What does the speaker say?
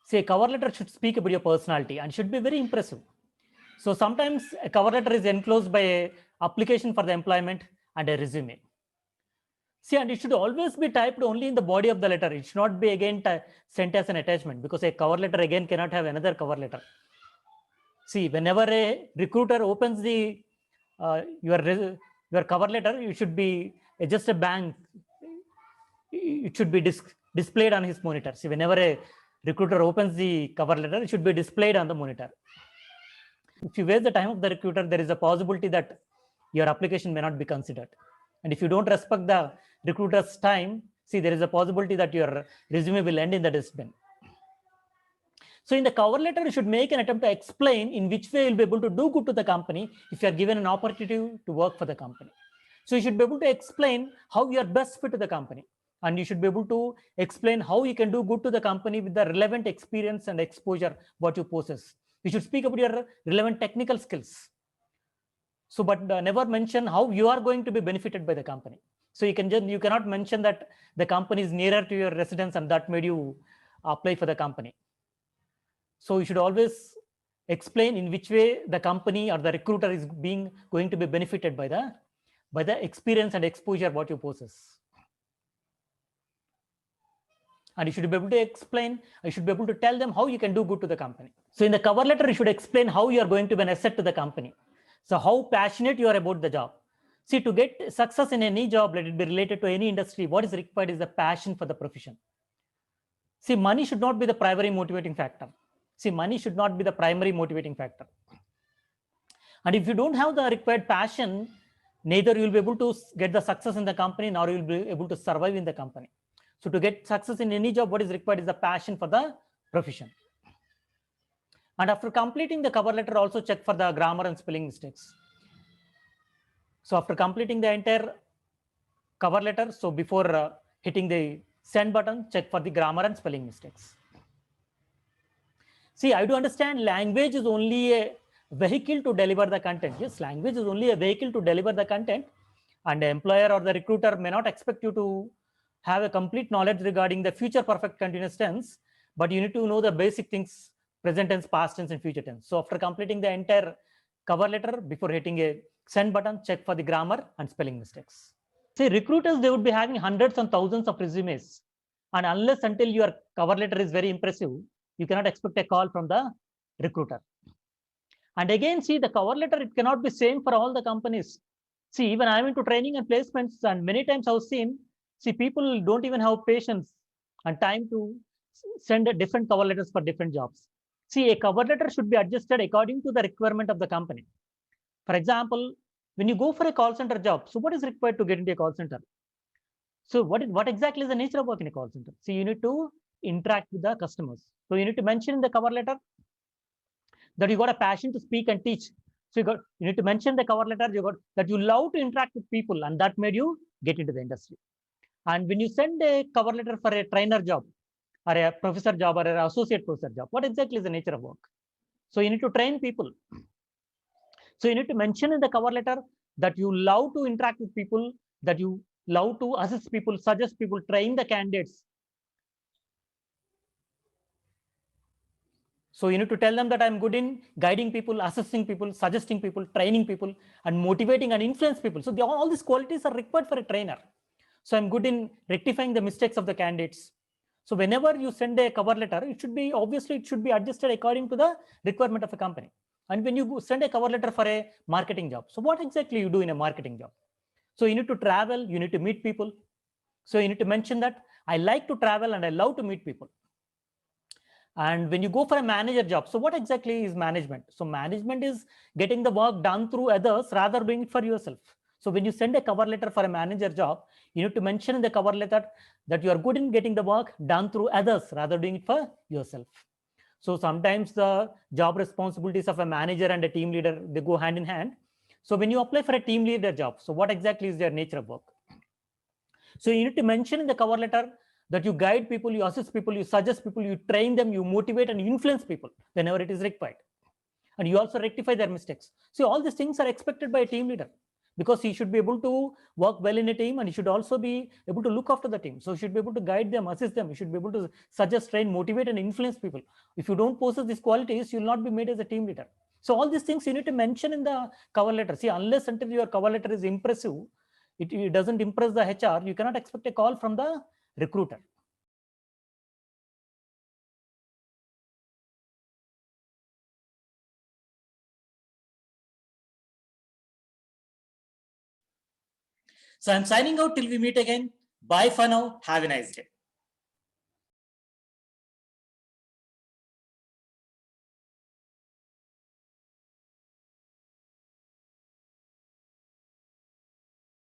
See, a cover letter should speak about your personality and should be very impressive. So sometimes a cover letter is enclosed by a application for the employment and a resume. See, and it should always be typed only in the body of the letter. It should not be again sent as an attachment, because a cover letter again cannot have another cover letter. See, whenever a recruiter opens the your cover letter, it should be just a blank. It should be displayed on his monitor. See, whenever a recruiter opens the cover letter, it should be displayed on the monitor. If you waste the time of the recruiter, there is a possibility that your application may not be considered. And if you don't respect the recruiter's time, see, there is a possibility that your resume will end in the dustbin. So in the cover letter, you should make an attempt to explain in which way you'll be able to do good to the company if you are given an opportunity to work for the company. So you should be able to explain how you are best fit to the company. And you should be able to explain how you can do good to the company with the relevant experience and exposure what you possess. You should speak about your relevant technical skills. So, but never mention how you are going to be benefited by the company. So you cannot mention that the company is nearer to your residence and that made you apply for the company. So you should always explain in which way the company or the recruiter is going to be benefited by the experience and exposure what you possess. And you should be able to explain, you should be able to tell them how you can do good to the company. So in the cover letter, you should explain how you are going to be an asset to the company. So how passionate you are about the job. See, to get success in any job, let it be related to any industry, what is required is the passion for the profession. See, money should not be the primary motivating factor. See, money should not be the primary motivating factor. And if you don't have the required passion, neither you will be able to get the success in the company, nor you will be able to survive in the company. So to get success in any job, what is required is the passion for the profession. And after completing the cover letter, also check for the grammar and spelling mistakes. So after completing the entire cover letter, so before hitting the send button, check for the grammar and spelling mistakes. See, I do understand language is only a vehicle to deliver the content. Yes, language is only a vehicle to deliver the content, and the employer or the recruiter may not expect you to have a complete knowledge regarding the future perfect continuous tense, but you need to know the basic things, present tense, past tense, and future tense. So after completing the entire cover letter, before hitting a send button, check for the grammar and spelling mistakes. See, recruiters, they would be having hundreds and thousands of resumes, and unless until your cover letter is very impressive, you cannot expect a call from the recruiter. And again, see, the cover letter, it cannot be same for all the companies. See, even I'm into training and placements, and many times I've seen, see, people don't even have patience and time to send a different cover letters for different jobs. See, a cover letter should be adjusted according to the requirement of the company. For example, when you go for a call center job, so what is required to get into a call center? So what exactly is the nature of work in a call center? See, you need to interact with the customers. So you need to mention in the cover letter that you got a passion to speak and teach. So you need to mention the cover letter that you love to interact with people, and that made you get into the industry. And when you send a cover letter for a trainer job or a professor job or an associate professor job, what exactly is the nature of work? So you need to train people. So you need to mention in the cover letter that you love to interact with people, that you love to assist people, suggest people, train the candidates. So you need to tell them that I'm good in guiding people, assisting people, suggesting people, training people, and motivating and influence people. So all these qualities are required for a trainer. So I'm good in rectifying the mistakes of the candidates. So whenever you send a cover letter, it should be adjusted according to the requirement of a company. And when you send a cover letter for a marketing job, so what exactly you do in a marketing job? So you need to travel, you need to meet people. So you need to mention that I like to travel and I love to meet people. And when you go for a manager job, so what exactly is management? So management is getting the work done through others rather doing it for yourself. So when you send a cover letter for a manager job, you need to mention in the cover letter that you are good in getting the work done through others rather doing it for yourself. So sometimes the job responsibilities of a manager and a team leader, they go hand in hand. So when you apply for a team leader job, so what exactly is their nature of work? So you need to mention in the cover letter that you guide people, you assist people, you suggest people, you train them, you motivate and influence people whenever it is required. And you also rectify their mistakes. So all these things are expected by a team leader. because he should be able to work well in a team, and he should also be able to look after the team. So he should be able to guide them, assist them. He should be able to suggest, train, motivate, and influence people. If you don't possess these qualities, you will not be made as a team leader. So all these things you need to mention in the cover letter. See, unless until your cover letter is impressive, it doesn't impress the HR, you cannot expect a call from the recruiter. So I'm signing out till we meet again. Bye for now. Have a nice day.